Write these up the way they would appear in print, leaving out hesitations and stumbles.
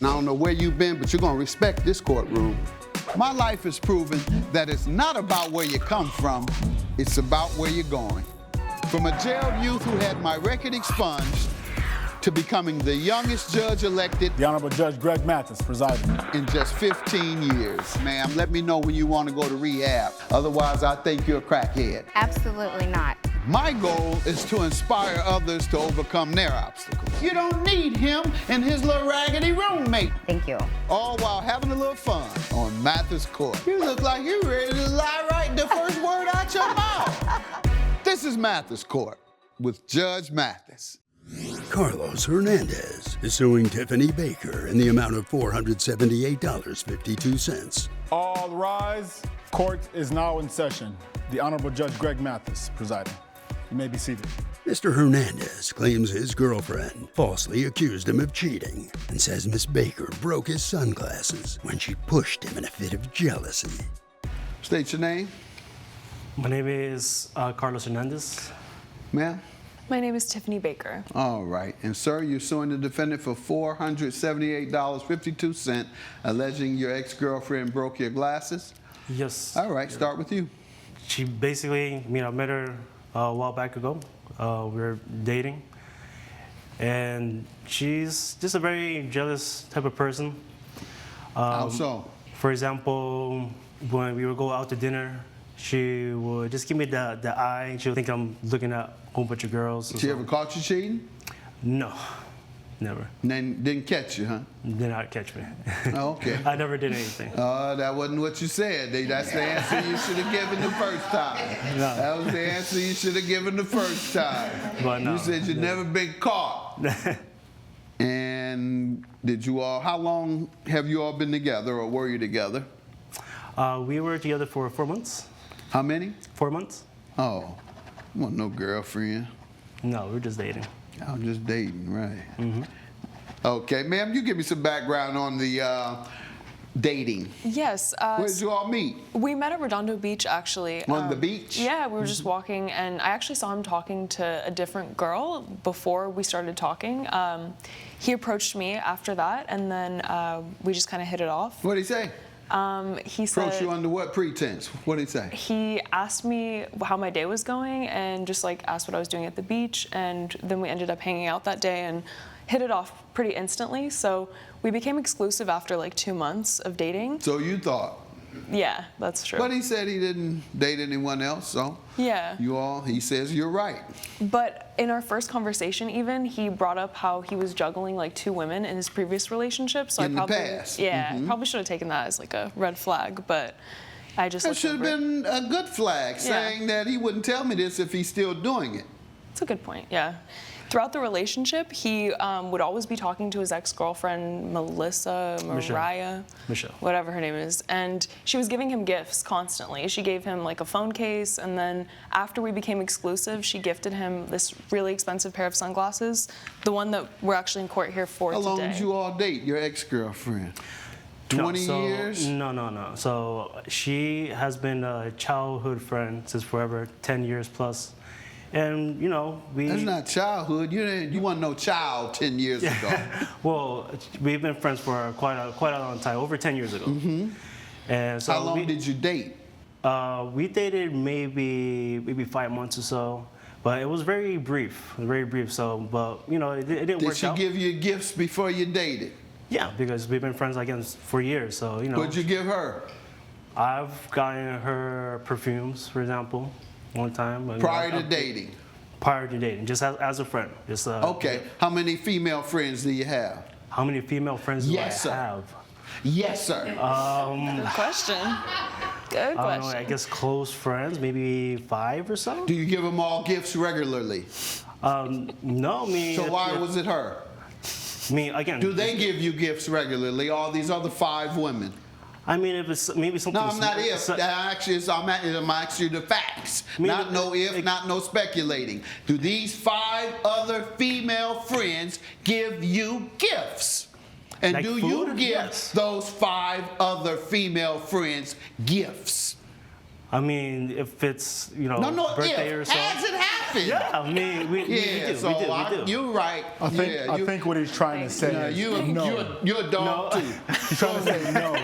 I don't know where you've been, but you're going to respect this courtroom. My life has proven that it's not about where you come from, it's about where you're going. From a jailed youth who had my record expunged to becoming the youngest judge elected. The Honorable Judge Greg Mathis presiding. In just 15 years. Ma'am, let me know when you want to go to rehab. Otherwise, I think you're a crackhead. Absolutely not. My goal is to inspire others to overcome their obstacles. You don't need him and his little raggedy roommate. Thank you. All while having a little fun on Mathis Court. You look like you're ready to lie right the first word out your mouth. This is Mathis Court with Judge Mathis. Carlos Hernandez is suing Tiffany Baker in the amount of $478.52. All rise. Court is now in session. The Honorable Judge Greg Mathis presiding. You may be seated. Mr. Hernandez claims his girlfriend falsely accused him of cheating and says Miss Baker broke his sunglasses when she pushed him in a fit of jealousy. State your name. My name is Carlos Hernandez. Ma'am? My name is Tiffany Baker. All right. And sir, you're suing the defendant for $478.52, alleging your ex-girlfriend broke your glasses? Yes. All right, start with you. She basically, I met her a while back ago. We were dating. And she's just a very jealous type of person. How so? For example, when we would go out to dinner, she would just give me the eye. She would think I'm looking at a whole bunch of girls. She ever caught you cheating? No, never. Then didn't catch you, huh? Did not catch me. Oh, okay. I never did anything. That wasn't what you said. That's the answer you should have given the first time. No. That was the answer you should have given the first time. But no, you said you'd never been caught. And did you all, how long have you all been together, or were you together? We were together for 4 months. How many? 4 months. Oh, well, no girlfriend. No, we were just dating. I'm just dating, right. Mm-hmm. Okay, ma'am, you give me some background on the dating. Yes. Where did you all meet? We met at Redondo Beach, actually. On the beach? Yeah, we were just walking, and I actually saw him talking to a different girl before we started talking. He approached me after that, and then we just kind of hit it off. What did he say? He said, approached you under what pretense? What did he say? He asked me how my day was going and just like asked what I was doing at the beach, and then we ended up hanging out that day and hit it off pretty instantly. So we became exclusive after like 2 months of dating. So you thought? Yeah, that's true. But he said he didn't date anyone else, so yeah. He says you're right. But in our first conversation even, he brought up how he was juggling like 2 women in his previous relationship. So In I the probably, past. Yeah, Mhm. probably should have taken that as like a red flag, but I just That looked should have over it. been a good flag, saying that he wouldn't tell me this if he's still doing it. That's a good point, yeah. Throughout the relationship, he would always be talking to his ex-girlfriend, Mariah, Michelle. whatever her name is, and she was giving him gifts constantly. She gave him like a phone case, and then after we became exclusive, she gifted him this really expensive pair of sunglasses, the one that we're actually in court here for How today. long did you all date, your ex-girlfriend? 20 years? No. So she has been a childhood friend since forever, 10 years plus. And, we... That's not childhood. You weren't no child 10 years ago. Well, we've been friends for quite a long time, over 10 years ago. Mm-hmm. And so How long did you date? We dated maybe 5 months or so, but it was very brief. So, but, it didn't work out. Did she give you gifts before you dated? Yeah, because we've been friends, for years, so, What'd you give her? I've gotten her perfumes, for example. One time. Prior to dating? Prior to dating, just as a friend. Just, okay. How many female friends do you have? How many female friends do I have? Yes, sir. Good question. Good question. I don't know, I guess close friends, maybe 5 or so. Do you give them all gifts regularly? No, So why was it her? Again. Do they give you gifts regularly, all these other 5 women? I mean, if it's maybe something... No, I'm not if. I'm asking you the facts. Not no if, not no speculating. Do these 5 other female friends give you gifts? And like do food? you give Yes. those 5 other female friends gifts? I mean, if it's, No, birthday if. or something. Has it happened? laughing. Yeah, I mean, we do. You're right. I think what he's trying to say is no. You're a dog too. He's trying to say no.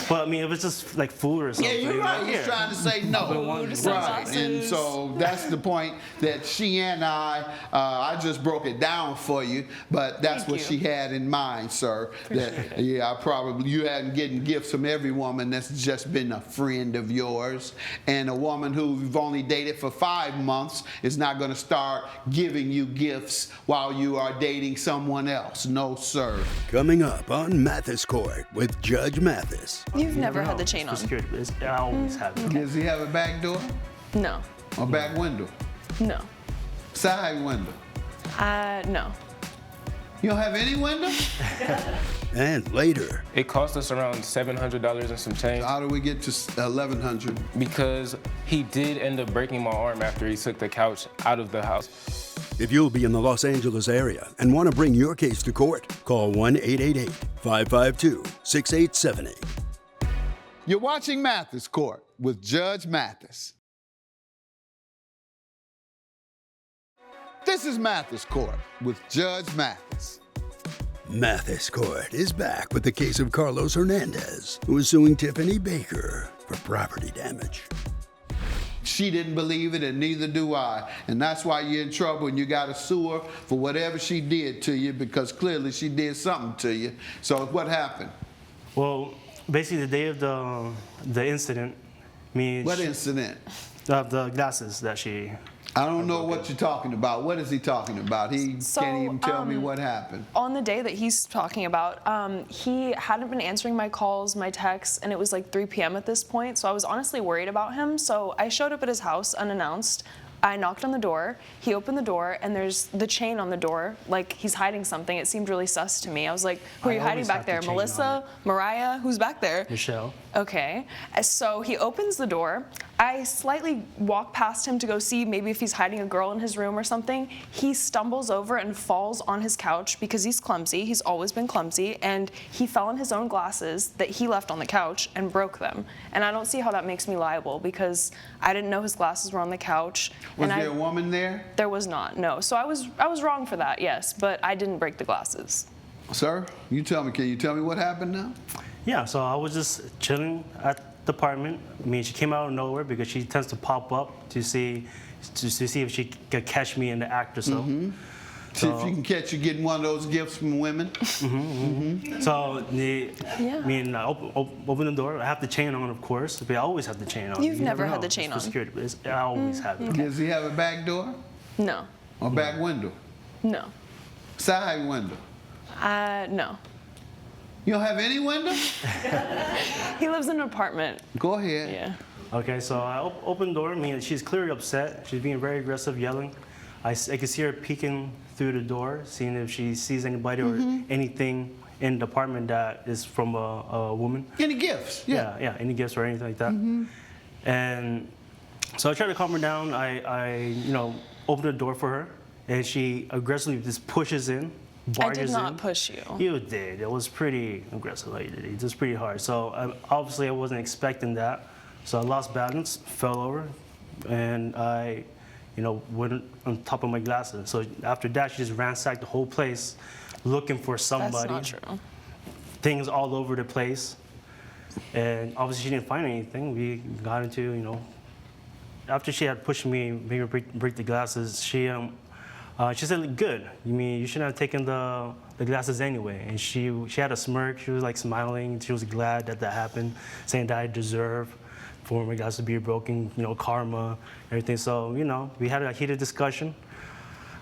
But I mean, if it's just like food or something. Yeah, you're right. He's trying to say no. Food, Right. And so that's the point that she and I just broke it down for you, but that's what she had in mind, sir. That you hadn't getting gifts from every woman that's just been a friend of yours, and a woman who you've only dated for 5 months is not going to start giving you gifts while you are dating someone else. No, sir. Coming up on Mathis Court with Judge Mathis. You've never had the chain on? Security. I always have it. Does he have a back door No. or back window? No. Side window? No. You don't have any window? And later, It cost us around $700 and some change How do we get to 1,100? because he did end up breaking my arm after he took the couch out of the house. if you'll be in the Los Angeles area and want to bring your case to court, call 1-888-552-6878. You're watching Mathis Court with Judge Mathis. This is Mathis Court with Judge Mathis. Mathis Court is back with the case of Carlos Hernandez, who is suing Tiffany Baker for property damage. She didn't believe it, and neither do I. And that's why you're in trouble, and you got to sue her for whatever she did to you, because clearly she did something to you. So what happened? Well, basically the day of the incident, What incident? the glasses that she. I don't know what you're talking about. What is he talking about? He can't even tell me what happened. On the day that he's talking about, he hadn't been answering my calls, my texts, and it was like 3 p.m. at this point, so I was honestly worried about him. So I showed up at his house unannounced. I knocked on the door, he opened the door, and there's the chain on the door, like he's hiding something. It seemed really sus to me. I was like, who are you hiding back there? Melissa? Mariah? Who's back there? Michelle. Okay, so he opens the door. I slightly walk past him to go see maybe if he's hiding a girl in his room or something. He stumbles over and falls on his couch because he's clumsy. He's always been clumsy, and he fell on his own glasses that he left on the couch and broke them. And I don't see how that makes me liable because I didn't know his glasses were on the couch. Was there a woman there? There was not, no. So I was wrong for that, yes, but I didn't break the glasses. Sir, you tell me. Can you tell me what happened now? Yeah, so I was just chilling at the apartment. I mean, she came out of nowhere because she tends to pop up to see if she could catch me in the act or so. See if you can catch you getting one of those gifts from women. So I open the door. I have the chain on, of course. But I always have the chain on. You've You never know. had the chain It's for on? security, but I always have it. Does he have a back door No, or back window? no, Side window? no. You don't have any window? He lives in an apartment, Go ahead. yeah. Okay, so I open the door. I mean, she's clearly upset. She's being very aggressive, yelling. I can see her peeking through the door, seeing if she sees anybody or anything in the apartment that is from a woman. Any gifts? Yeah, any gifts or anything like that. And so I try to calm her down. I open the door for her, and she aggressively just pushes in, barges in. I did not push you. You did. It was pretty aggressive. Like, it was pretty hard. So obviously I wasn't expecting that. So I lost balance, fell over, and I went on top of my glasses. So after that, she just ransacked the whole place looking for somebody. That's not true. Things all over the place. And obviously she didn't find anything. We got into, after she had pushed me, made me break the glasses, she said, good. You mean you shouldn't have taken the glasses anyway. And she had a smirk. She was like smiling. She was glad that happened, saying that I deserve for my glasses to be broken, karma, everything. So, we had a heated discussion.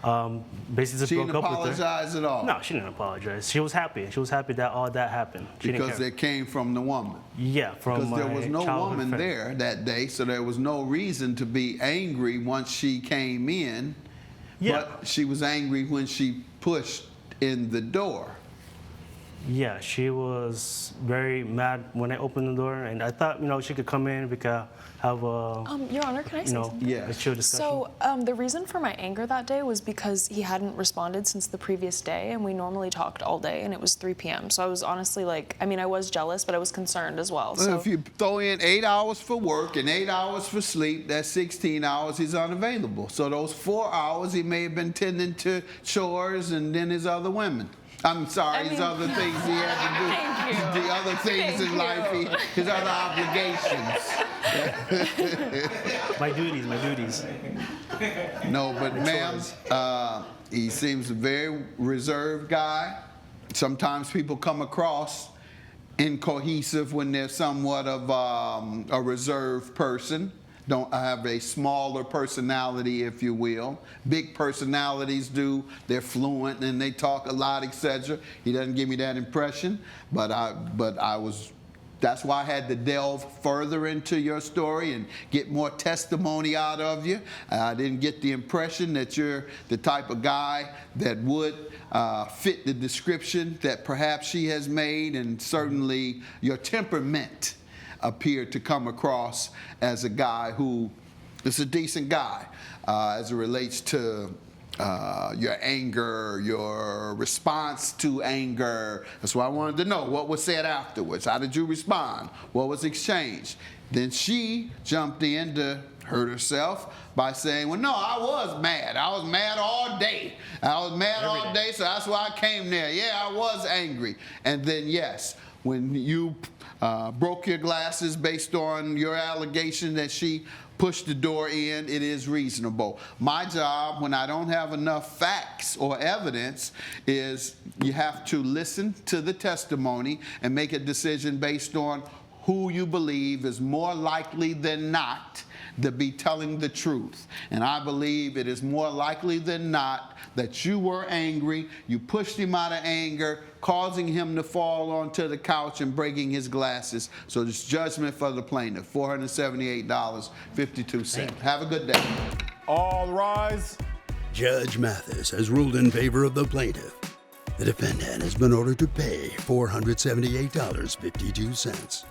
Basically just She broke didn't up with her. apologize at all? No, she didn't apologize. She was happy. She was happy that all that happened. She didn't Because care. it came from the woman. Yeah, from Because there was my no childhood woman friend. there that day, so there was no reason to be angry once she came in. Yeah. But she was angry when she pushed in the door. Yeah, she was very mad when I opened the door, and I thought, she could come in, we could have a, Your Honor, can I say something? Yeah. a chill discussion. So the reason for my anger that day was because he hadn't responded since the previous day, and we normally talked all day, and it was 3 p.m. So I was honestly I was jealous, but I was concerned as well. Well, So if you throw in 8 hours for work and 8 hours for sleep, that's 16 hours he's unavailable. So those 4 hours he may have been tending to chores and then his other women. I'm sorry, his other things he had to do. Thank you. The other things in life, his other obligations. My duties. No, but ma'am, he seems a very reserved guy. Sometimes people come across incohesive when they're somewhat of a reserved person. Don't have a smaller personality, if you will. Big personalities do. They're fluent and they talk a lot, etc. He doesn't give me that impression, but that's why I had to delve further into your story and get more testimony out of you. I didn't get the impression that you're the type of guy that would fit the description that perhaps she has made, and certainly your temperament appeared to come across as a guy who is a decent guy as it relates to your anger, your response to anger. That's why I wanted to know what was said afterwards. How did you respond? What was exchanged? Then she jumped in to hurt herself by saying, well, no, I was mad. I was mad all day. I was mad all day, so that's why I came there. Yeah, I was angry. And then, yes, when you broke your glasses based on your allegation that she pushed the door in, it is reasonable. My job, when I don't have enough facts or evidence, is you have to listen to the testimony and make a decision based on who you believe is more likely than not to be telling the truth. And I believe it is more likely than not that you were angry, you pushed him out of anger, causing him to fall onto the couch and breaking his glasses. So this judgment for the plaintiff, $478.52. Have a good day. All rise. Judge Mathis has ruled in favor of the plaintiff. The defendant has been ordered to pay $478.52.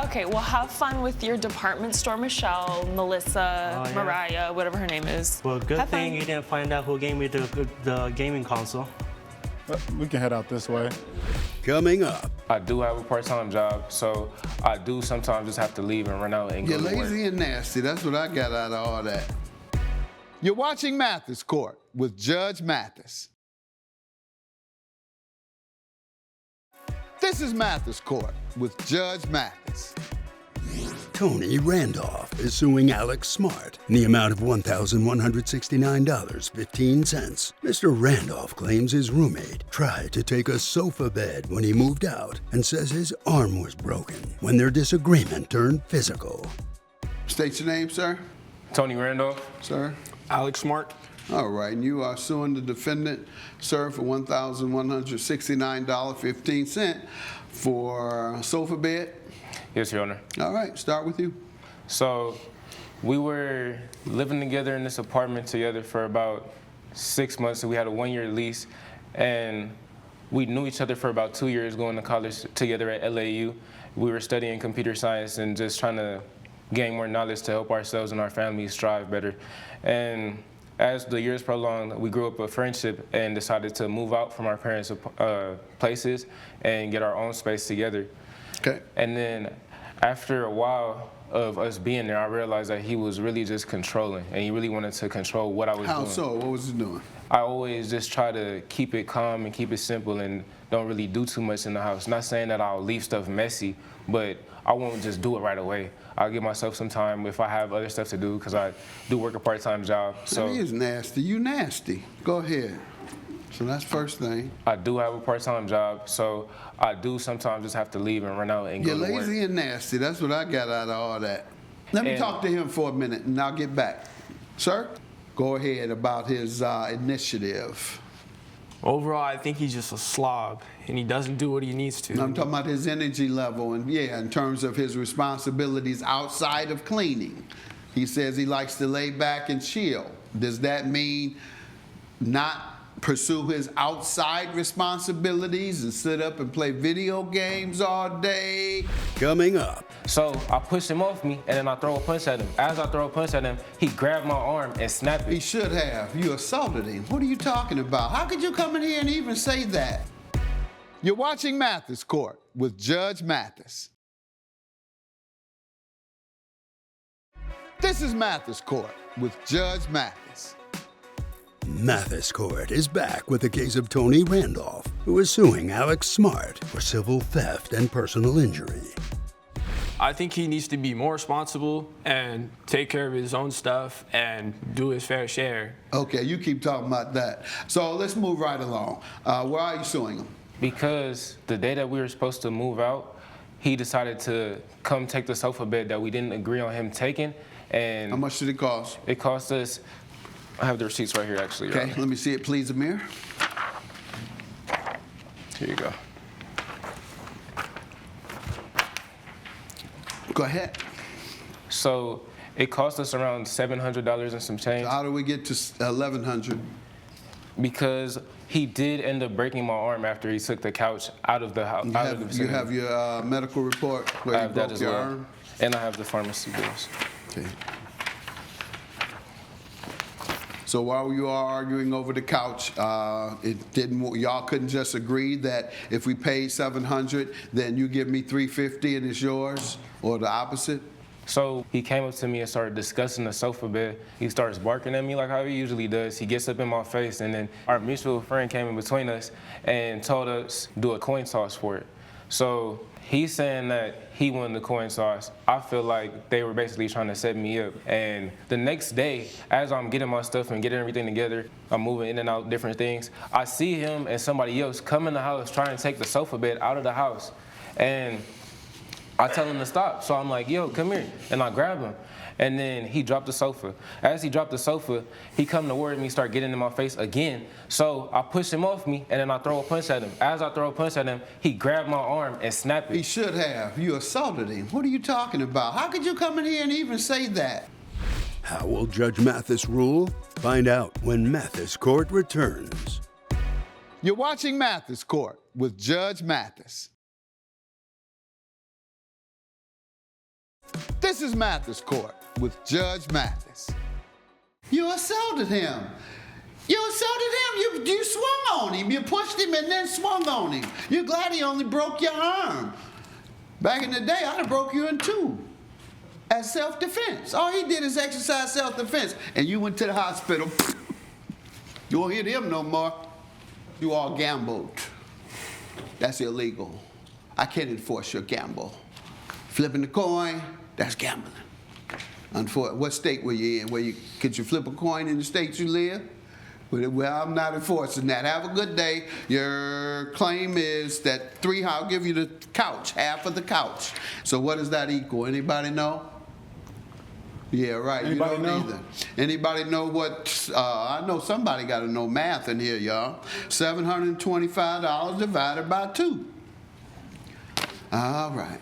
okay, well, have fun with your department store, Michelle, Melissa, Oh, yeah. Mariah, whatever her name is. Well, good Have thing fun. you didn't find out who gave me the gaming console. We can head out this way. Coming up, I do have a part-time job, so I do sometimes just have to leave and run out and You're go to work. lazy and nasty. That's what I got out of all that. You're watching Mathis Court with Judge Mathis. This is Mathis Court with Judge Mathis. Tony Randolph is suing Alex Smart in the amount of $1,169.15. Mr. Randolph claims his roommate tried to take a sofa bed when he moved out and says his arm was broken when their disagreement turned physical. State your name, sir. Tony Randolph. Sir. Alex Smart. All right, and you are suing the defendant, sir, for $1,169.15 for a sofa bed. Yes, Your Honor. All right, start with you. So we were living together in this apartment together for about 6 months. So we had a 1-year lease, and we knew each other for about 2 years going to college together at LAU. We were studying computer science and just trying to gain more knowledge to help ourselves and our families strive better. And as the years prolonged, we grew up a friendship and decided to move out from our parents' places and get our own space together. Okay. And then after a while of us being there, I realized that he was really just controlling, and he really wanted to control what I was How doing. so? What was he doing? I always just try to keep it calm and keep it simple and don't really do too much in the house. Not saying that I'll leave stuff messy, but I won't just do it right away. I'll give myself some time if I have other stuff to do, because I do work a part-time job. So He is nasty. You nasty. Go ahead. So that's first thing. I do have a part-time job, so I do sometimes just have to leave and run out and You're go to work. lazy and nasty. That's what I got out of all that. Let me And- talk to him for a minute, and I'll get back. Sir, go ahead about his initiative. Overall, I think he's just a slob, and he doesn't do what he needs to. I'm talking about his energy level, and yeah, in terms of his responsibilities outside of cleaning. He says he likes to lay back and chill. Does that mean not pursue his outside responsibilities and sit up and play video games all day? Coming up, So I push him off me, and then I throw a punch at him. As I throw a punch at him, he grabbed my arm and snapped He it. should have. You assaulted him. What are you talking about? How could you come in here and even say that? You're watching Mathis Court with Judge Mathis. This is Mathis Court with Judge Mathis. Mathis Court is back with the case of Tony Randolph, who is suing Alex Smart for civil theft and personal injury. I think he needs to be more responsible and take care of his own stuff and do his fair share. Okay, you keep talking about that. So let's move right along. Why are you suing him? Because the day that we were supposed to move out, he decided to come take the sofa bed that we didn't agree on him taking. And How much did it cost? it cost us, I have the receipts right here actually. Your Okay, Honor. let me see it, please, Amir. Here you go. Go ahead. So it cost us around $700 and some change How do we get to 1,100? because he did end up breaking my arm after he took the couch out of the house. You Out of the have, vicinity. you have your medical report I where you have that broke as your well. arm? And I have the pharmacy bills. Okay. So while you are arguing over the couch, y'all couldn't just agree that if we paid $700, then you give me $350 and it's yours, or the opposite? So he came up to me and started discussing the sofa bed. He starts barking at me like how he usually does. He gets up in my face, and then our mutual friend came in between us and told us do a coin toss for it. So he's saying that he won the coin toss. I feel like they were basically trying to set me up. And the next day, as I'm getting my stuff and getting everything together, I'm moving in and out different things, I see him and somebody else come in the house trying to take the sofa bed out of the house. And I tell him to stop. So I'm like, yo, come here. And I grab him. And then he dropped the sofa. As he dropped the sofa, he come toward me, start getting in my face again. So I push him off me, and then I throw a punch at him. As I throw a punch at him, he grabbed my arm and snapped He it. should have. You assaulted him. What are you talking about? How could you come in here and even say that? How will Judge Mathis rule? Find out when Mathis Court returns. You're watching Mathis Court with Judge Mathis. This is Mathis Court with Judge Mathis. You assaulted him. You assaulted him. You swung on him. You pushed him and then swung on him. You're glad he only broke your arm. Back in the day, I'd have broke you in two as self-defense. All he did is exercise self-defense. And you went to the hospital. You won't hit him no more. You all gambled. That's illegal. I can't enforce your gamble. Flipping the coin, that's gambling. What state were you in? Could you flip a coin in the state you live? Well, I'm not enforcing that. Have a good day. Your claim is that I'll give you the couch, half of the couch. So what does that equal? Anybody know? Yeah, right. Anybody you don't know? either. Anybody know what? I know somebody got to know math in here, y'all. $725 divided by 2. All right.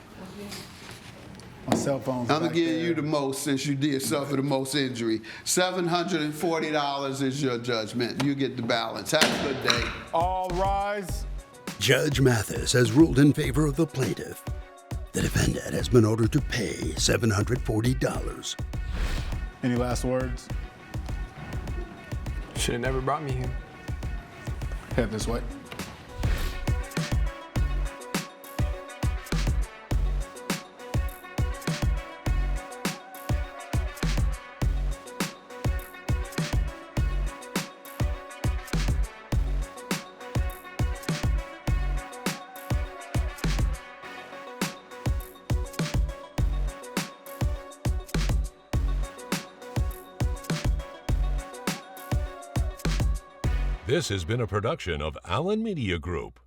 My cell phone's I'm back gonna give there. you the most since you did suffer the most injury. $740 is your judgment. You get the balance. Have a good day. All rise. Judge Mathis has ruled in favor of the plaintiff. The defendant has been ordered to pay $740. Any last words? Should have never brought me here. Head this way. This has been a production of Allen Media Group.